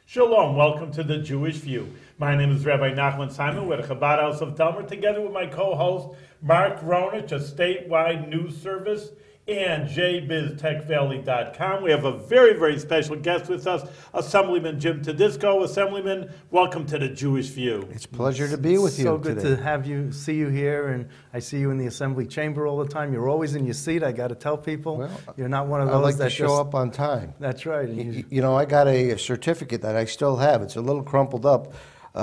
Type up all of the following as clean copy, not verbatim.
Shalom, welcome to the Jewish View. My name is Rabbi Nachman Simon with the Chabad House of Talmud, together with my co-host Mark Ronich, a statewide news service, and jbiztechvalley.com. We have a very, very special guest with us, Assemblyman Jim Tedisco. Assemblyman, welcome to the Jewish View. It's a pleasure to be with you So good today. to have you, see you here, and I see you in the assembly chamber all the time. You're always in your seat. I got to tell people, Well, you're not one of those I like that to show up on time. That's right. And You know, I got a certificate that I still have. It's a little crumpled up.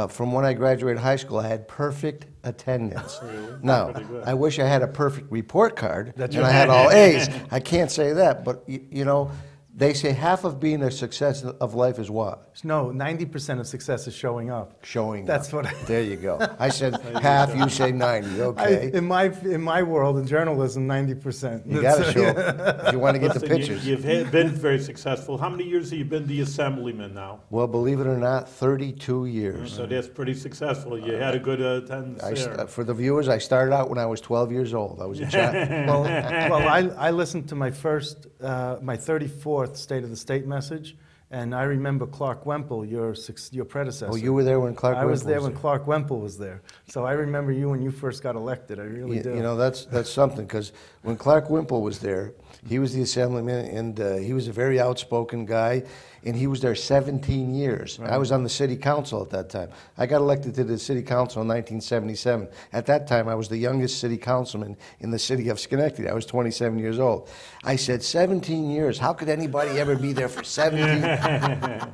From when I graduated high school, I had perfect attendance. Now, I wish I had a perfect report card and I had all A's. I can't say that, but you know, they say half of being a success of life is what? No, 90% of success is showing up. Showing That's up. what There you go. I said half, you say 90, okay. in my world, in journalism, 90%. You got to show up if you want to get the Listen, pictures. You've been very successful. How many years have you been the Assemblyman now? Well, believe it or not, 32 years. So that's pretty successful. You had a good attendance there. For the viewers, I started out when I was 12 years old. I was a child. Well, I listened to my 34th State of the State message, and I remember Clark Wemple, your predecessor. Oh, you were there when Clark Wemple was there when Clark Wemple was there. So I remember you when you first got elected. I really do. You know, that's something, because when Clark Wemple was there, he was the assemblyman, and he was a very outspoken guy, and he was there 17 years. Right. I was on the city council at that time. I got elected to the city council in 1977. At that time, I was the youngest city councilman in the city of Schenectady. I was 27 years old. I said, 17 years, how could anybody ever be there for 17?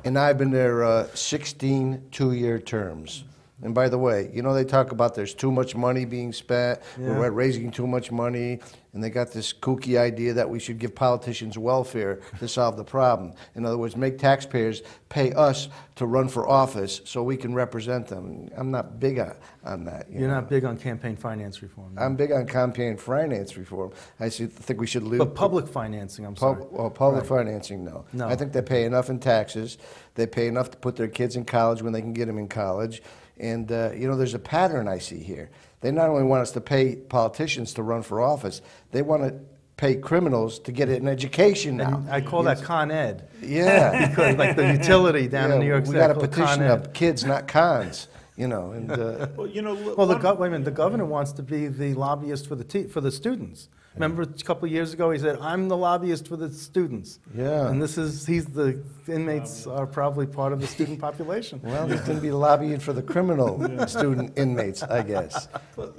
And I've been there 16 two-year terms. And by the way, you know, they talk about there's too much money being spent, we're raising too much money, and they got this kooky idea that we should give politicians welfare to solve the problem. In other words, make taxpayers pay us to run for office so we can represent them. I'm not big on that. You're not big on campaign finance reform. No? I'm big on campaign finance reform. I think we should leave. But public financing, I'm sorry. Well, public financing, no. I think they pay enough in taxes. They pay enough to put their kids in college when they can get them in college. And, you know, there's a pattern I see here. They not only want us to pay politicians to run for office, they want to pay criminals to get an education now. And I call that Con Ed. Yeah. Because, like the utility down in New York City. We got to petition up kids, not cons. You know, and well, you know, wait a minute. The governor wants to be the lobbyist for the students. Remember a couple of years ago, he said, "I'm the lobbyist for the students." Yeah. And the inmates are probably part of the student population. Well, he's going to be lobbying for the criminal student inmates, I guess.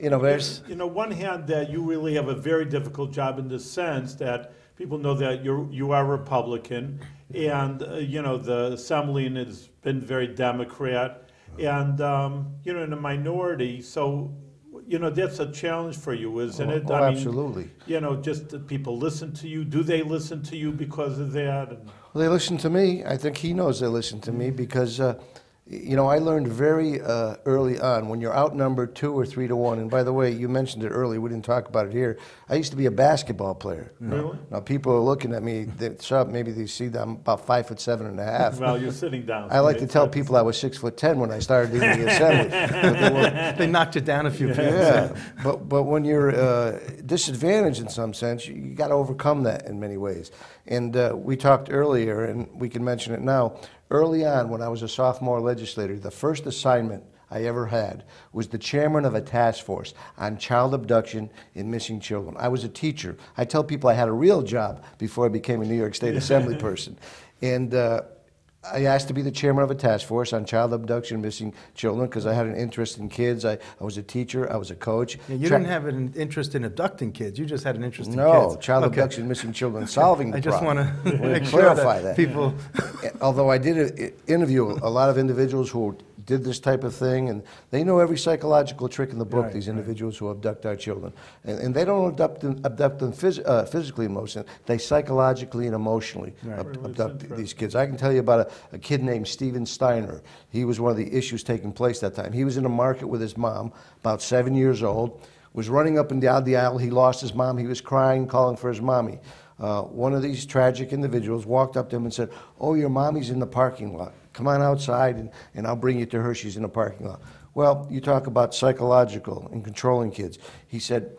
You know, there's. You know, one hand that you really have a very difficult job in the sense that people know that you are Republican, and you know the Assembly has been very Democrat. And, you know, in a minority, so, you know, that's a challenge for you, isn't it? I mean, absolutely. You know, just that people listen to you. Do they listen to you because of that? Well, they listen to me. I think he knows they listen to me because, you know, I learned very early on when you're outnumbered 2 or 3 to 1. And by the way, you mentioned it earlier. We didn't talk about it here. I used to be a basketball player. Really? Now people are looking at me. Maybe they see that I'm about 5'7½". Well, you're sitting down. I like to tell people I was 6'10" when I started in the assembly. They knocked you down a few pounds. Yeah, but when you're disadvantaged in some sense, you got to overcome that in many ways. And we talked earlier, and we can mention it now. Early on, when I was a sophomore legislator, the first assignment I ever had was the chairman of a task force on child abduction and missing children. I was a teacher. I tell people I had a real job before I became a New York State Assembly person. And I asked to be the chairman of a task force on child abduction and missing children because I had an interest in kids. I was a teacher. I was a coach. Yeah, you didn't have an interest in abducting kids. You just had an interest in kids. No, child abduction, missing children, solving the problem. I just want to make clarify sure that. People. Although I did interview a lot of individuals who did this type of thing, and they know every psychological trick in the book, these individuals who abduct our children. And they don't abduct them physically and emotionally. They psychologically and emotionally abduct these kids. I can tell you about a kid named Steven Steiner. He was one of the issues taking place that time. He was in a market with his mom, about 7 years old, was running up and down the aisle. He lost his mom. He was crying, calling for his mommy. One of these tragic individuals walked up to him and said, "Oh, your mommy's in the parking lot. Come on outside and I'll bring you to her. She's in the parking lot." Well, you talk about psychological and controlling kids. He said,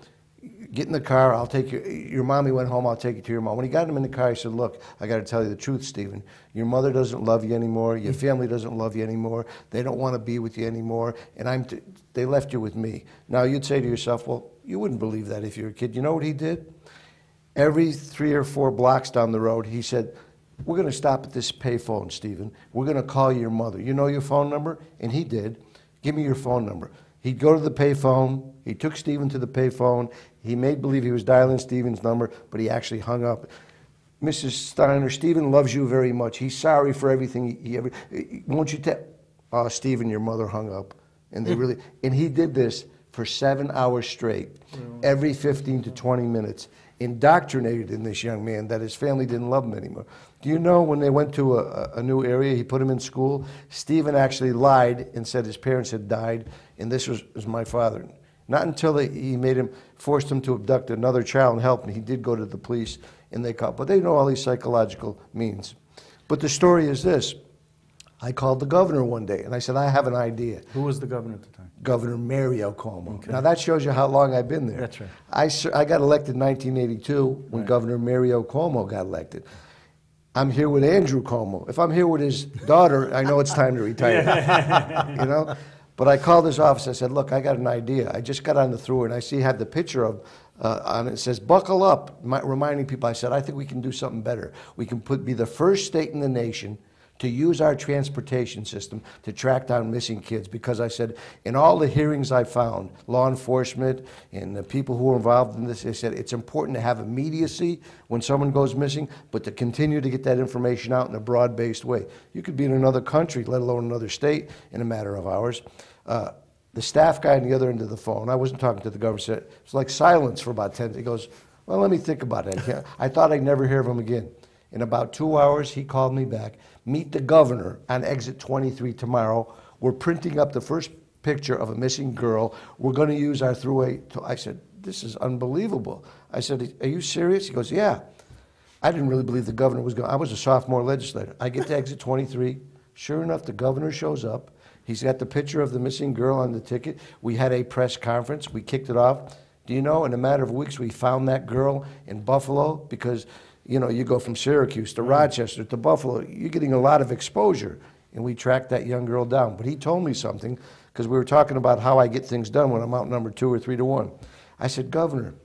get in the car, I'll take you. Your mommy went home, I'll take you to your mom. When he got him in the car, he said, look, I got to tell you the truth, Stephen. Your mother doesn't love you anymore. Your family doesn't love you anymore. They don't want to be with you anymore. And they left you with me. Now, you'd say to yourself, well, you wouldn't believe that if you were a kid. You know what he did? Every 3 or 4 blocks down the road, he said, we're going to stop at this payphone, Stephen. We're going to call your mother. You know your phone number? And he did. Give me your phone number. He'd go to the payphone. He took Stephen to the payphone. He made believe he was dialing Stephen's number, but he actually hung up. Mrs. Steiner, Stephen loves you very much. He's sorry for everything he ever. Won't you tell? Oh, Stephen, your mother hung up. And they really, and he did this for 7 hours straight, every 15 to 20 minutes, indoctrinated in this young man that his family didn't love him anymore. Do you know when they went to a new area, he put him in school, Stephen actually lied and said his parents had died, and this was my father. Not until he forced him to abduct another child and help him. He did go to the police, and they caught. But they know all these psychological means. But the story is this. I called the governor one day, and I said, I have an idea. Who was the governor at the time? Governor Mario Cuomo. Okay. Now, that shows you how long I've been there. That's right. I got elected in 1982 when Governor Mario Cuomo got elected. I'm here with Andrew Cuomo. If I'm here with his daughter, I know it's time to retire. You know? But I called his office. I said, look, I got an idea. I just got on the thruway, and I see you have the picture of on it. It says, buckle up, reminding people. I said, I think we can do something better. We can be the first state in the nation to use our transportation system to track down missing kids, because I said, in all the hearings I found, law enforcement and the people who were involved in this, they said it's important to have immediacy when someone goes missing, but to continue to get that information out in a broad-based way. You could be in another country, let alone another state, in a matter of hours. The staff guy on the other end of the phone, I wasn't talking to the governor, said, it's like silence for about 10. He goes, well, let me think about it. I thought I'd never hear of him again. In about 2 hours, he called me back. Meet the governor on exit 23 tomorrow. We're printing up the first picture of a missing girl. We're going to use our thruway. I said, this is unbelievable. I said, are you serious? He goes, yeah. I didn't really believe the governor was going. I was a sophomore legislator. I get to exit 23. Sure enough, the governor shows up. He's got the picture of the missing girl on the ticket. We had a press conference. We kicked it off. Do you know, in a matter of weeks, we found that girl in Buffalo, because you know, you go from Syracuse to Rochester to Buffalo, you're getting a lot of exposure. And we tracked that young girl down. But he told me something, because we were talking about how I get things done when I'm outnumbered 2 or 3 to 1. I said, Governor,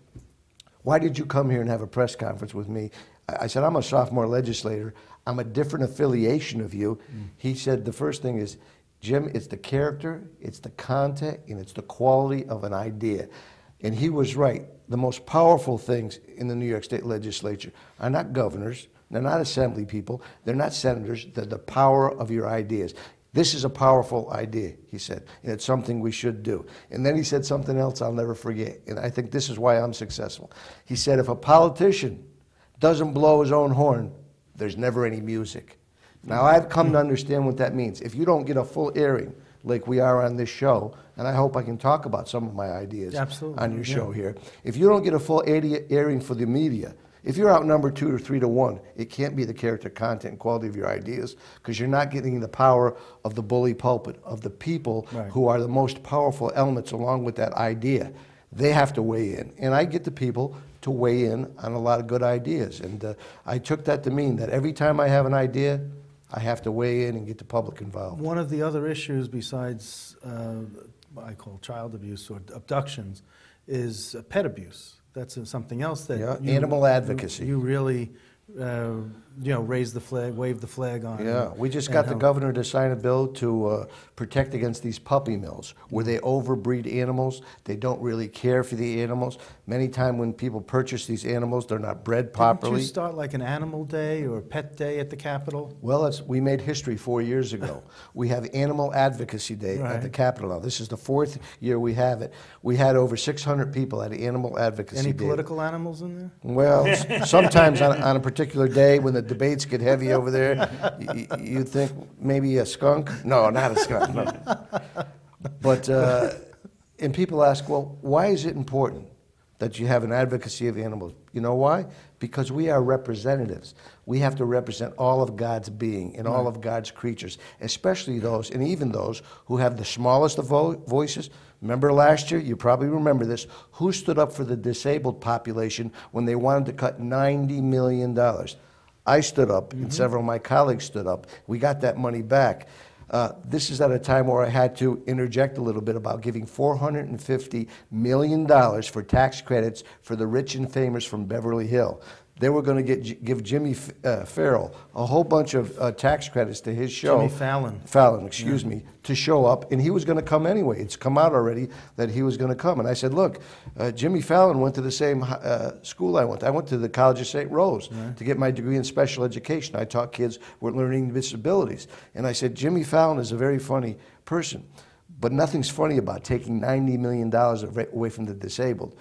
why did you come here and have a press conference with me? I said, I'm a sophomore legislator. I'm a different affiliation of you. He said, the first thing is, Jim, it's the character, it's the content, and it's the quality of an idea. And he was right. The most powerful things in the New York State legislature are not governors, they're not assembly people, they're not senators, they're the power of your ideas. This is a powerful idea, he said, and it's something we should do. And then he said something else I'll never forget, and I think this is why I'm successful. He said, if a politician doesn't blow his own horn, there's never any music. Now, I've come to understand what that means. If you don't get a full airing, like we are on this show, and I hope I can talk about some of my ideas on your show here. If you don't get a full airing for the media, if you're outnumbered 2 or 3 to 1, it can't be the character, content, and quality of your ideas, because you're not getting the power of the bully pulpit, of the people who are the most powerful elements along with that idea. They have to weigh in, and I get the people to weigh in on a lot of good ideas. And I took that to mean that every time I have an idea, I have to weigh in and get the public involved. One of the other issues besides what I call child abuse or abductions is pet abuse. That's something else that animal advocacy. You really raise the flag, wave the flag on. Yeah, we just got the governor to sign a bill to protect against these puppy mills where they overbreed animals. They don't really care for the animals. Many times when people purchase these animals, they're not bred properly. Didn't you start like an animal day or a pet day at the Capitol? Well, we made history 4 years ago. We have Animal Advocacy Day at the Capitol now. This is the 4th year we have it. We had over 600 people at Animal Advocacy Day. Any political animals in there? Well, sometimes on a particular day when the debates get heavy over there, you think maybe a skunk? No, not a skunk, no. But, and people ask, well, why is it important that you have an advocacy of animals. You know why? Because we are representatives. We have to represent all of God's being and all of God's creatures, especially those, and even those who have the smallest of voices. Remember last year, you probably remember this, who stood up for the disabled population when they wanted to cut $90 million? I stood up, and several of my colleagues stood up. We got that money back. This is at a time where I had to interject a little bit about giving $450 million for tax credits for the rich and famous from Beverly Hills. They were going to give Jimmy Farrell a whole bunch of tax credits to his show. Jimmy Fallon. Fallon, excuse me, to show up, and he was going to come anyway. It's come out already that he was going to come. And I said, look, Jimmy Fallon went to the same school I went to. I went to the College of St. Rose to get my degree in special education. I taught kids with learning disabilities. And I said, Jimmy Fallon is a very funny person. But nothing's funny about taking $90 million away from the disabled.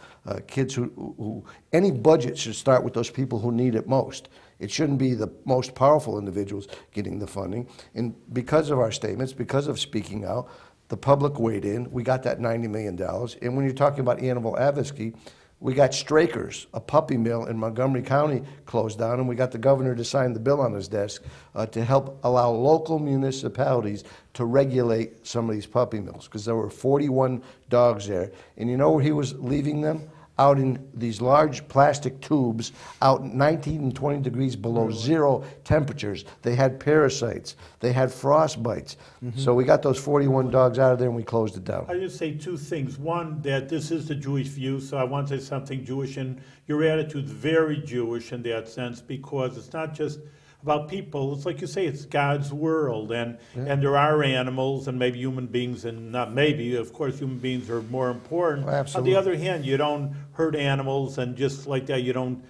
Kids who any budget should start with those people who need it most. It shouldn't be the most powerful individuals getting the funding. And because of our statements, because of speaking out, the public weighed in. We got that $90 million. And when you're talking about animal advocacy, we got Straker's, a puppy mill in Montgomery County, closed down, and we got the governor to sign the bill on his desk to help allow local municipalities to regulate some of these puppy mills, because there were 41 dogs there. And you know where he was leaving them? Out in these large plastic tubes, out 19 and 20 degrees below zero temperatures. They had parasites. They had frost bites. So we got those 41 dogs out of there and we closed it down. I just say two things. One, that this is the Jewish view, so I want to say something Jewish, and your attitude's very Jewish in that sense, because it's not just about people. It's like you say, it's God's world, and there are animals and maybe human beings, and not maybe, of course, human beings are more important. Absolutely. On the other hand, you don't hurt animals, and just like that, you don't,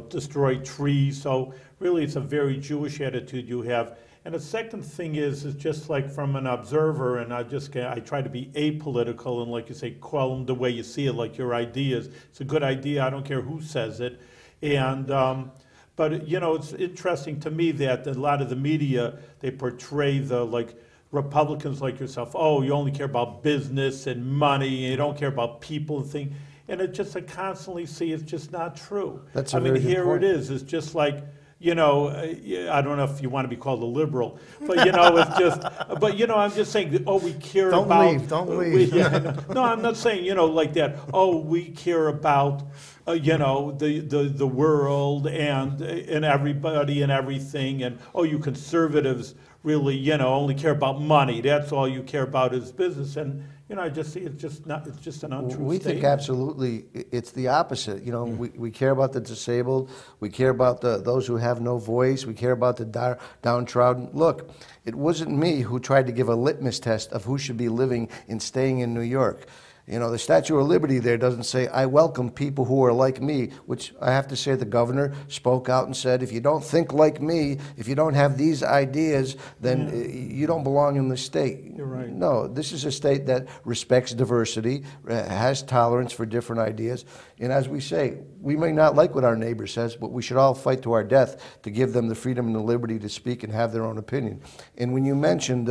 destroy trees. So really, it's a very Jewish attitude you have. And the second thing is just like from an observer, and I try to be apolitical and, like you say, call them the way you see it, like your ideas. It's a good idea. I don't care who says it, and. But, it's interesting to me that a lot of the media, they portray the, Republicans like yourself, oh, you only care about business and money, and you don't care about people and things. And I constantly see it's just not true. That's a very good here point. it is. It's just like, I don't know if you want to be called a liberal, but, it's just, but, I'm just saying, oh, we care about. Don't leave. No, I'm not saying, like that. Oh, we care about, the world and everybody and everything, and oh, you conservatives really, only care about money. That's all you care about is business, and I just see it's just an untrue We statement. think absolutely it's the opposite. We care about the disabled. We care about those who have no voice. We care about the downtrodden. Look, it wasn't me who tried to give a litmus test of who should be living and staying in New York. The Statue of Liberty there doesn't say, I welcome people who are like me, which I have to say the governor spoke out and said, if you don't think like me, if you don't have these ideas, then you don't belong in the state. You're right. No, this is a state that respects diversity, has tolerance for different ideas. And as we say, we may not like what our neighbor says, but we should all fight to our death to give them the freedom and the liberty to speak and have their own opinion. And when you mentioned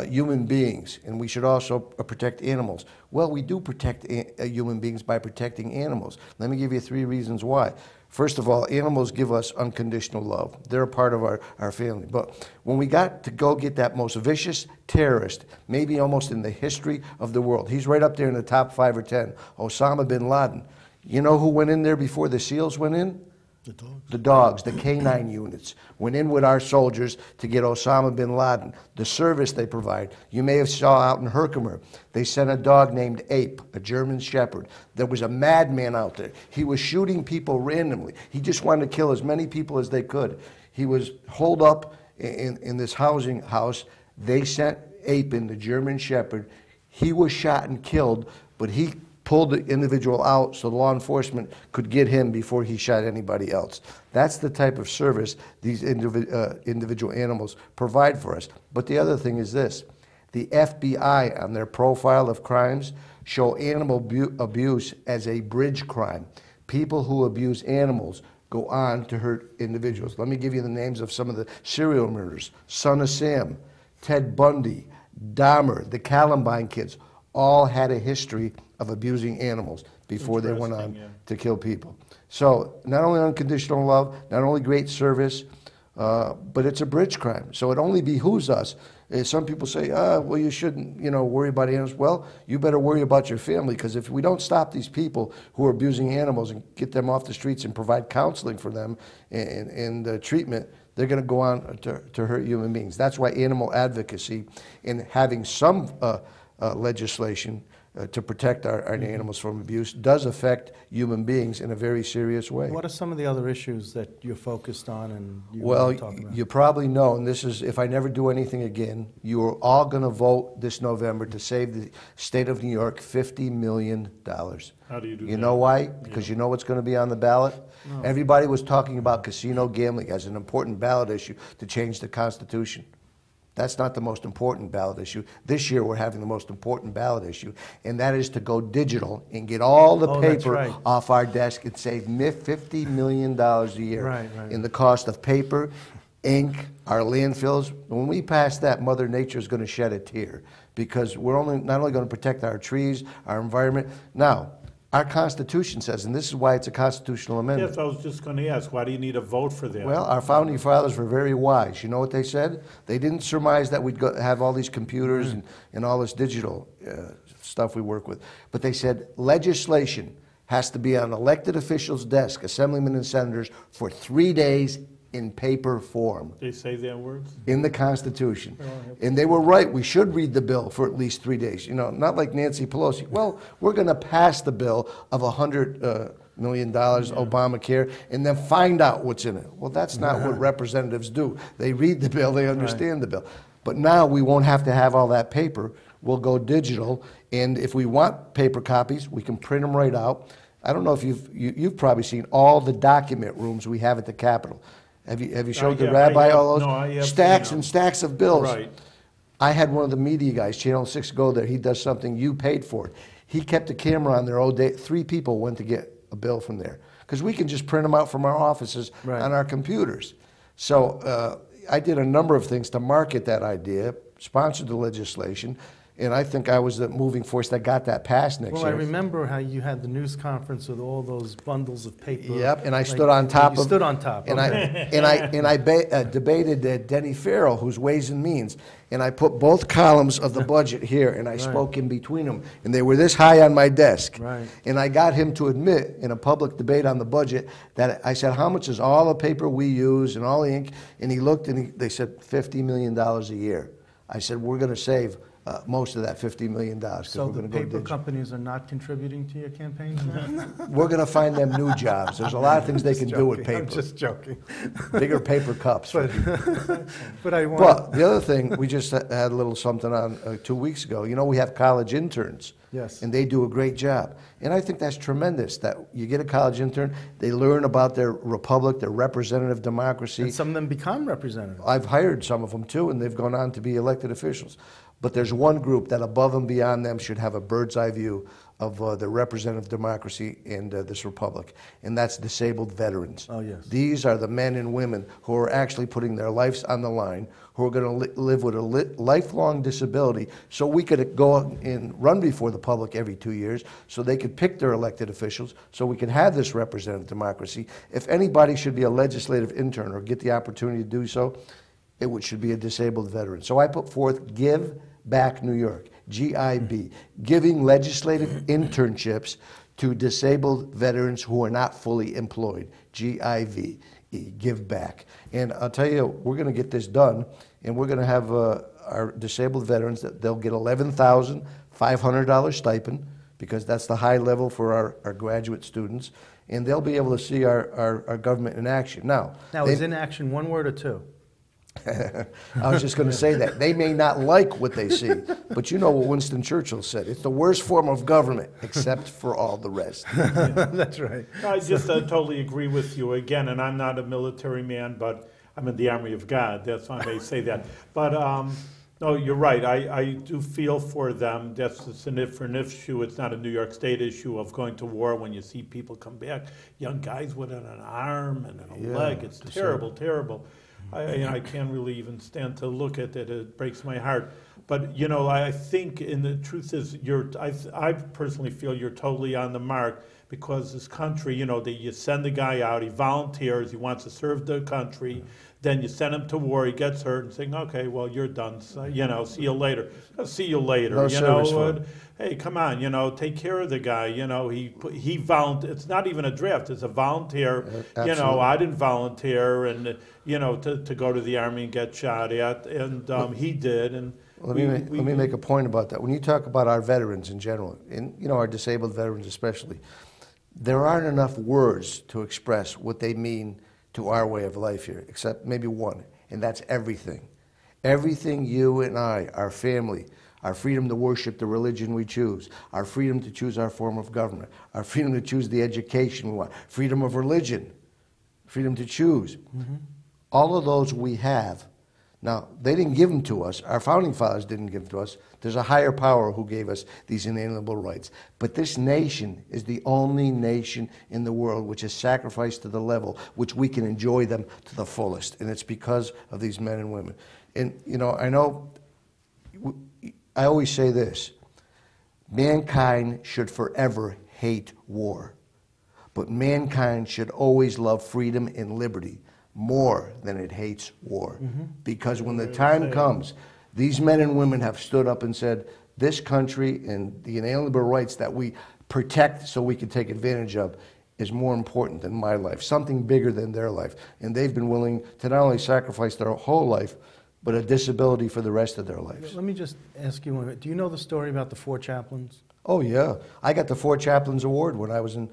human beings, and we should also protect animals, well, we do protect human beings by protecting animals. Let me give you 3 reasons why. First of all, animals give us unconditional love. They're a part of our family. But when we got to go get that most vicious terrorist, maybe almost in the history of the world, he's right up there in the top 5 or 10, Osama bin Laden. You know who went in there before the SEALs went in? The dogs. The dogs, the canine units, went in with our soldiers to get Osama bin Laden. The service they provide. You may have saw out in Herkimer, they sent a dog named Ape, a German Shepherd. There was a madman out there. He was shooting people randomly. He just wanted to kill as many people as they could. He was holed up in this housing house. They sent Ape in, the German Shepherd. He was shot and killed, but he pulled the individual out so law enforcement could get him before he shot anybody else. That's the type of service these individual animals provide for us. But the other thing is this. The FBI, on their profile of crimes, show animal abuse as a bridge crime. People who abuse animals go on to hurt individuals. Let me give you the names of some of the serial murderers. Son of Sam, Ted Bundy, Dahmer, the Columbine kids, all had a history of abusing animals before they went on Interesting, yeah. to kill people. So not only unconditional love, not only great service, but it's a bridge crime. So it only behooves us. Some people say, well, you shouldn't, worry about animals. Well, you better worry about your family, because if we don't stop these people who are abusing animals and get them off the streets and provide counseling for them and treatment, they're going to go on to hurt human beings. That's why animal advocacy and having some legislation to protect our animals from abuse does affect human beings in a very serious way. What are some of the other issues that you're focused on and you Well, want to talk about? you probably know, and this is, if I never do anything again, you are all going to vote this November to save the state of New York $50 million. How do you do that? You know why? Because you know what's going to be on the ballot? No. Everybody was talking about casino gambling as an important ballot issue to change the Constitution. That's not the most important ballot issue. This year we're having the most important ballot issue, and that is to go digital and get all the paper off our desk and save $50 million a year in the cost of paper, ink, our landfills. When we pass that, Mother Nature is going to shed a tear, because we're not only going to protect our trees, our environment. Now, our Constitution says, and this is why it's a constitutional amendment. Yes, I was just going to ask, why do you need a vote for that? Well, our founding fathers were very wise. You know what they said? They didn't surmise that we'd have all these computers and all this digital stuff we work with. But they said legislation has to be on elected officials' desk, assemblymen and senators, for 3 days in paper form. They say their words? In the Constitution. And they were right. We should read the bill for at least 3 days. Not like Nancy Pelosi. Well, we're going to pass the bill of $100 million, Obamacare, and then find out what's in it. Well, that's not what representatives do. They read the bill, they understand the bill. But now we won't have to have all that paper. We'll go digital, and if we want paper copies, we can print them right out. I don't know if you've probably seen all the document rooms we have at the Capitol. Have you showed the rabbi all those? No, I have stacks seen and stacks of bills. Right. I had one of the media guys, Channel 6, go there. He does something, you paid for it. He kept a camera on there all day. 3 people went to get a bill from there, because we can just print them out from our offices on our computers. So I did a number of things to market that idea, sponsored the legislation, and I think I was the moving force that got that passed next year. Well, I remember how you had the news conference with all those bundles of paper. Yep, and I stood on top of. You stood on top. And I debated Denny Farrell, who's Ways and Means, and I put both columns of the budget here, and I spoke in between them, and they were this high on my desk. Right. And I got him to admit in a public debate on the budget that I said, how much is all the paper we use and all the ink? And he looked, and they said $50 million a year. I said, we're going to save most of that $50 million. So the paper companies are not contributing to your campaigns now? We're going to find them new jobs. There's a lot of things they can do with paper. I'm just joking. Bigger paper cups. But I want. Well, the other thing, we just had a little something on 2 weeks ago. We have college interns. Yes. And they do a great job. And I think that's tremendous, that you get a college intern, they learn about their republic, their representative democracy. And some of them become representatives. I've hired some of them too, and they've gone on to be elected officials. But there's one group that above and beyond them should have a bird's eye view of the representative democracy and this republic, and that's disabled veterans. Oh, yes. These are the men and women who are actually putting their lives on the line, who are going to live with a lifelong disability, so we could go and run before the public every 2 years, so they could pick their elected officials, so we can have this representative democracy. If anybody should be a legislative intern or get the opportunity to do so, it should be a disabled veteran. So I put forth Give Back New York, GIB, giving legislative internships to disabled veterans who are not fully employed, GIV, Give Back. And I'll tell you, we're going to get this done, and we're going to have our disabled veterans, that they'll get $11,500 stipend, because that's the high level for our graduate students, and they'll be able to see our government in action. Now is in action one word or two? I was just going to say that. They may not like what they see, but you know what Winston Churchill said. It's the worst form of government, except for all the rest. That's right. I just totally agree with you again, and I'm not a military man, but I'm in the Army of God. That's why I may say that. But no, you're right. I do feel for them. That's an if for an issue. It's not a New York State issue of going to war when you see people come back, young guys with an arm and a leg. It's terrible, terrible. I can't really even stand to look at it. It breaks my heart. But you know, I think, and the truth is, I personally feel you're totally on the mark, because this country, you know, you send the guy out, he volunteers, he wants to serve the country, then you send him to war, he gets hurt, and saying, okay, well, you're done, so, you know, see you later. See you later, No you service know. fund. Hey, come on, you know, take care of the guy. You know, he it's not even a draft, it's a volunteer. You know, Absolutely. I didn't volunteer, and you know, to go to the Army and get shot at, and he did, and. Let me make a point about that. When you talk about our veterans in general, and you know, our disabled veterans especially, there aren't enough words to express what they mean to our way of life here, except maybe one, and that's everything. Everything you and I, our family, our freedom to worship the religion we choose, our freedom to choose our form of government, our freedom to choose the education we want, freedom of religion, freedom to choose. Mm-hmm. All of those we have. Now, they didn't give them to us. Our founding fathers didn't give them to us. There's a higher power who gave us these inalienable rights. But this nation is the only nation in the world which has sacrificed to the level which we can enjoy them to the fullest. And it's because of these men and women. And, you know, I always say this: mankind should forever hate war. But mankind should always love freedom and liberty more than it hates war. Mm-hmm. Because when the time comes, these men and women have stood up and said, this country and the inalienable rights that we protect so we can take advantage of is more important than my life, something bigger than their life. And they've been willing to not only sacrifice their whole life, but a disability for the rest of their lives. Let me just ask you one minute. Do you know the story about the Four Chaplains? Oh yeah, I got the Four Chaplains Award when I was in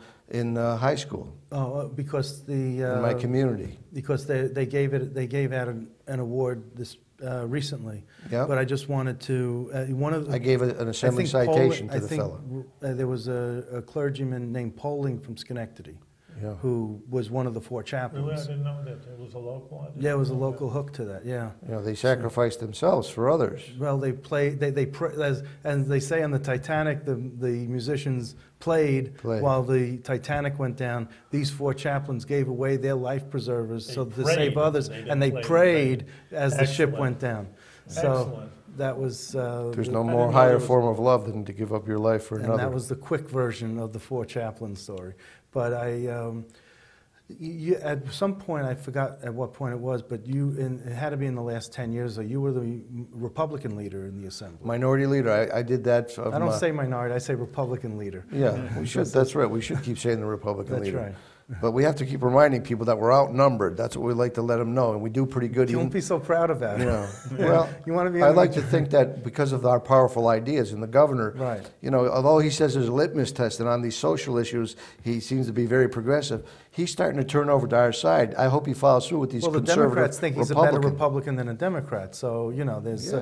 high school. Oh, because In my community. Because they gave out an award this recently. Yeah. But I just wanted to I gave an assembly citation to the fellow. There was a clergyman named Poling from Schenectady, Yeah. who was one of the Four Chaplains. Really, I didn't know that. It was a local one. Yeah, it was a local hook to that. Yeah. You know, they sacrificed themselves for others. Well, they played. As they say on the Titanic, the musicians played while the Titanic went down. These Four Chaplains gave away their life preservers to save others, and they prayed as the ship went down. So Excellent. that was. There's no more higher form of love than to give up your life for another. And that was the quick version of the Four Chaplains story. But at some point, I forgot at what point it was, but it had to be in the last 10 years, or you were the Republican leader in the Assembly. Minority leader, I did that. I don't say minority, I say Republican leader. Yeah, we should. That's right. We should keep saying the Republican leader. That's right. But we have to keep reminding people that we're outnumbered. That's what we like to let them know, and we do pretty good. You won't be so proud of that. You know, well, you want to be. I like to think that because of our powerful ideas, and the governor, right. You know, although he says there's a litmus test, and on these social issues, he seems to be very progressive. He's starting to turn over to our side. I hope he follows through with these conservative Well, the Democrats think he's Republican. a better Republican than a Democrat. So, you know, there's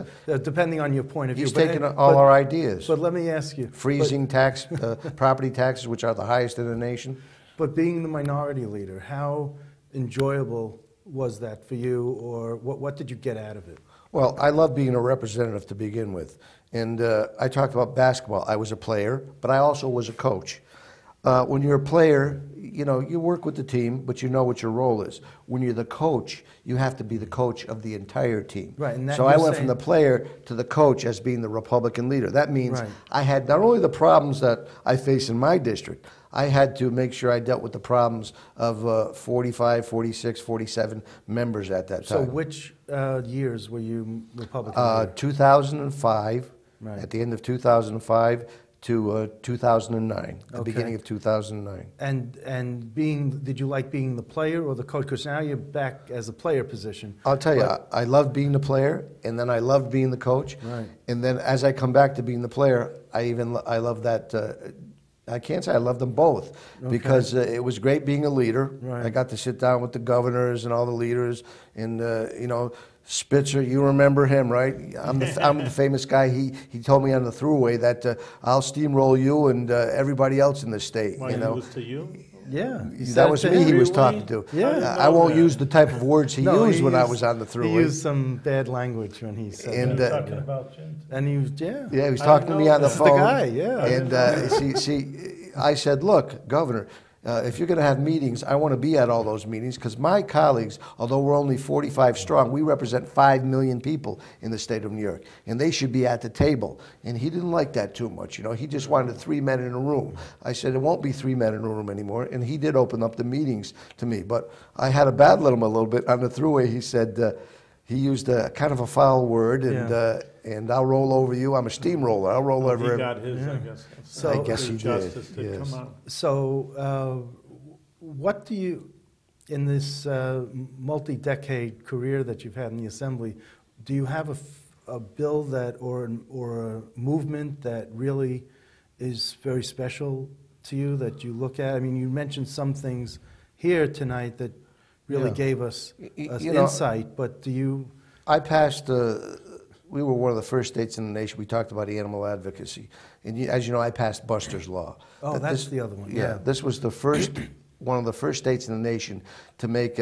depending on your point of view. He's taking all our ideas. But let me ask you. Freezing property taxes, which are the highest in the nation. But being the minority leader, how enjoyable was that for you, or what did you get out of it? Well, I love being a representative to begin with. And I talked about basketball. I was a player, but I also was a coach. When you're a player, you know, you work with the team, but you know what your role is. When you're the coach, you have to be the coach of the entire team. Right. And so I went from the player to the coach as being the Republican leader. That means I had not only the problems that I face in my district, I had to make sure I dealt with the problems of 45, 46, 47 members at that time. So which years were you Republican leader? 2005, at the end of 2005, to 2009, the beginning of 2009. And did you like being the player or the coach? Because now you're back as a player position. I'll tell you, I loved being the player, and then I loved being the coach. Right. And then as I come back to being the player, I love that. I can't say I love them both because it was great being a leader. Right. I got to sit down with the governors and all the leaders, and you know, Spitzer, you remember him, right? I'm the famous guy. He told me on the throughway that I'll steamroll you and everybody else in the state. Why, you know, he was to you? Yeah, that was me he was talking to. Yeah, I won't use the type of words he used when I was on the throughway. He used some bad language when he said and, that. Talking about Jim. And he was, he was talking to me on the phone. The guy, yeah. And see, I said, look, Governor, If you're going to have meetings, I want to be at all those meetings because my colleagues, although we're only 45 strong, we represent 5 million people in the state of New York, and they should be at the table. And he didn't like that too much, you know. He just wanted 3 men in a room. I said, it won't be 3 men in a room anymore, and he did open up the meetings to me. But I had to battle him a little bit. On the throughway, he said, he used a kind of a foul word, and I'll roll over you. I'm a steamroller. I'll roll over him. He got his, I guess. So, I guess he did. Come on. So, what do you, in this multi-decade career that you've had in the Assembly, do you have a bill that or a movement that really is very special to you that you look at? I mean, you mentioned some things here tonight that really gave us insight, but do you? I passed, we were one of the first states in the nation, we talked about animal advocacy. And as you know, I passed Buster's Law. Oh, that's the other one. Yeah, this was the first, one of the first states in the nation to make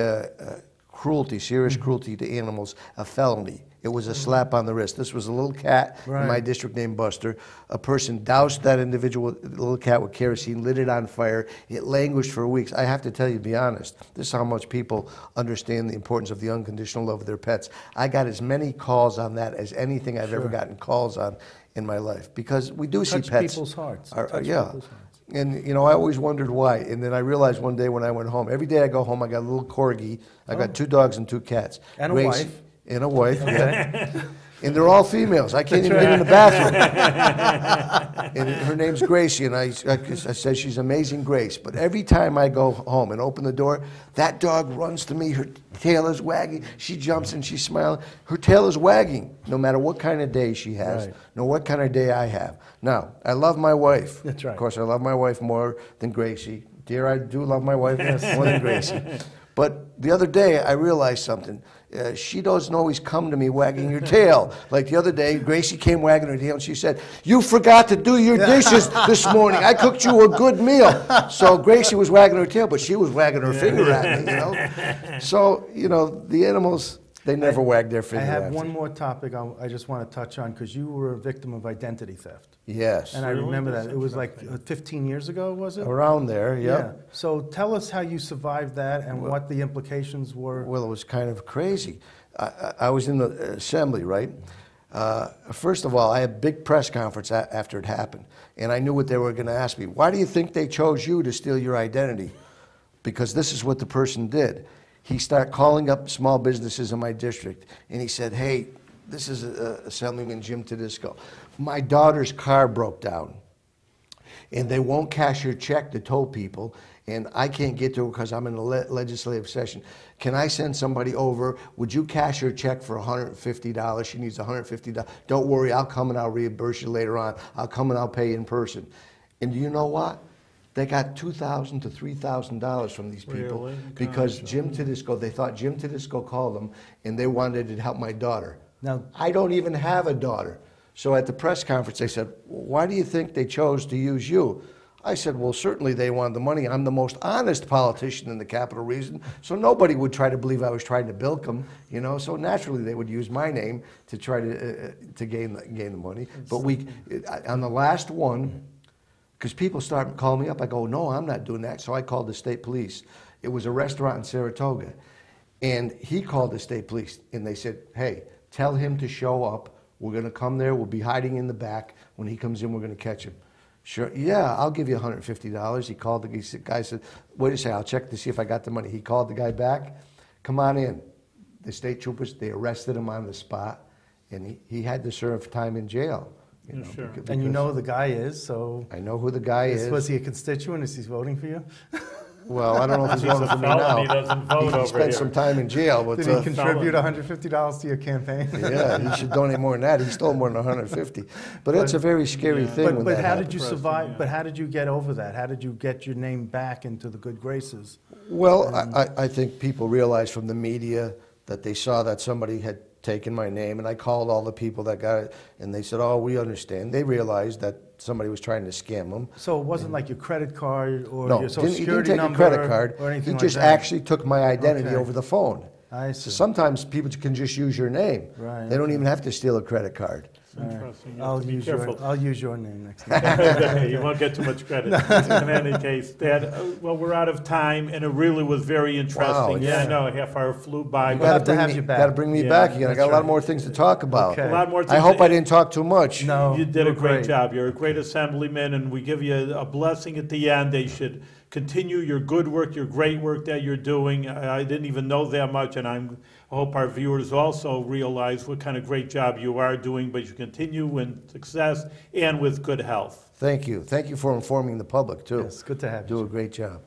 cruelty, serious cruelty to animals, a felony. It was a slap on the wrist. This was a little cat in my district named Buster. A person doused that individual little cat with kerosene, lit it on fire. It languished for weeks. I have to tell you, to be honest, this is how much people understand the importance of the unconditional love of their pets. I got as many calls on that as anything I've ever gotten calls on in my life, because we do see pets. Touch people's hearts. And, you know, I always wondered why. And then I realized one day when I went home, every day I go home, I got a little corgi. I got 2 dogs and 2 cats. And a wife. And a wife, and they're all females. I can't even get in the bathroom. And her name's Gracie, and I said she's amazing Grace. But every time I go home and open the door, that dog runs to me. Her tail is wagging. She jumps and she's smiling. Her tail is wagging, no matter what kind of day she has, no what kind of day I have. Now, I love my wife. That's right. Of course, I love my wife more than Gracie. Dear, I do love my wife more than Gracie. But the other day, I realized something. She doesn't always come to me wagging her tail. Like the other day, Gracie came wagging her tail and she said, "You forgot to do your dishes this morning. I cooked you a good meal." So Gracie was wagging her tail, but she was wagging her finger at me, you know. So, you know, the animals, they never wag their finger at me. I have one more topic I just want to touch on, because you were a victim of identity theft. Yes. And I remember that. It was like 15 years ago, was it? Around there, yeah. So tell us how you survived that and what the implications were. Well, it was kind of crazy. I was in the assembly, right? First of all, I had a big press conference after it happened, and I knew what they were going to ask me. Why do you think they chose you to steal your identity? Because this is what the person did. He started calling up small businesses in my district, and he said, "Hey, this is Assemblyman Jim Tedisco. My daughter's car broke down, and they won't cash her check to tow people, and I can't get to her because I'm in a legislative session. Can I send somebody over? Would you cash her check for $150? She needs $150. Don't worry, I'll come and I'll reimburse you later on. I'll come and I'll pay in person." And do you know what? They got $2,000 to $3,000 from these people, really? because Jim Tedisco, they thought Jim Tedisco called them, and they wanted to help my daughter. Now, I don't even have a daughter. So at the press conference, they said, "Why do you think they chose to use you?" I said, "Well, certainly they wanted the money. I'm the most honest politician in the Capitol region, so nobody would try to believe I was trying to bilk them, you know. So naturally, they would use my name to try to gain the money. But on the last one, because people start calling me up, I go, "No, I'm not doing that." So I called the state police. It was a restaurant in Saratoga, and he called the state police, and they said, "Hey, tell him to show up. We're going to come there. We'll be hiding in the back. When he comes in, we're going to catch him." "Sure, yeah, I'll give you $150. He called the guy, said, "Wait a second, I'll check to see if I got the money." He called the guy back. "Come on in." The state troopers, they arrested him on the spot, and he had to serve time in jail. You know, Sure. And you know who the guy is, so... I know who the guy is. Was he a constituent? Is he voting for you? Well, I don't know if he's voting for me now. He doesn't vote over He spent here. some time in jail. But, Did he contribute $150 to your campaign? Yeah, he should donate more than that. He stole more than $150. But that's a very scary thing. But how happened. did you survive? But how did you get over that? How did you get your name back into the good graces? Well, I think people realized from the media that they saw that somebody had taken my name, and I called all the people that got it, and they said, "Oh, we understand." They realized that somebody was trying to scam them. So it wasn't like your credit card or No, your social he didn't security take number a credit card. or anything He just like that? actually took my identity over the phone. I So see. sometimes people can just use your name. Right, They don't okay. even have to steal a credit card. That's interesting. You have I'll to be use careful. I'll use your name next time. You won't get too much credit. In any case, Dad, well, we're out of time, and it really was very interesting. Wow, yeah, yeah. I know, a half hour flew by. We'll have to have me, you back. Got to bring me Yeah, back again. I got a lot right. more things to talk about. Okay. A lot more I things. hope I didn't talk too much. No, You did a you're great job. You're a great assemblyman, and we give you a blessing at the end. They should continue your good work, your great work that you're doing. I didn't even know that much, and I hope our viewers also realize what kind of great job you are doing, but you continue in success and with good health. Thank you. Thank you for informing the public, too. Yes, good to have you. Do a great job.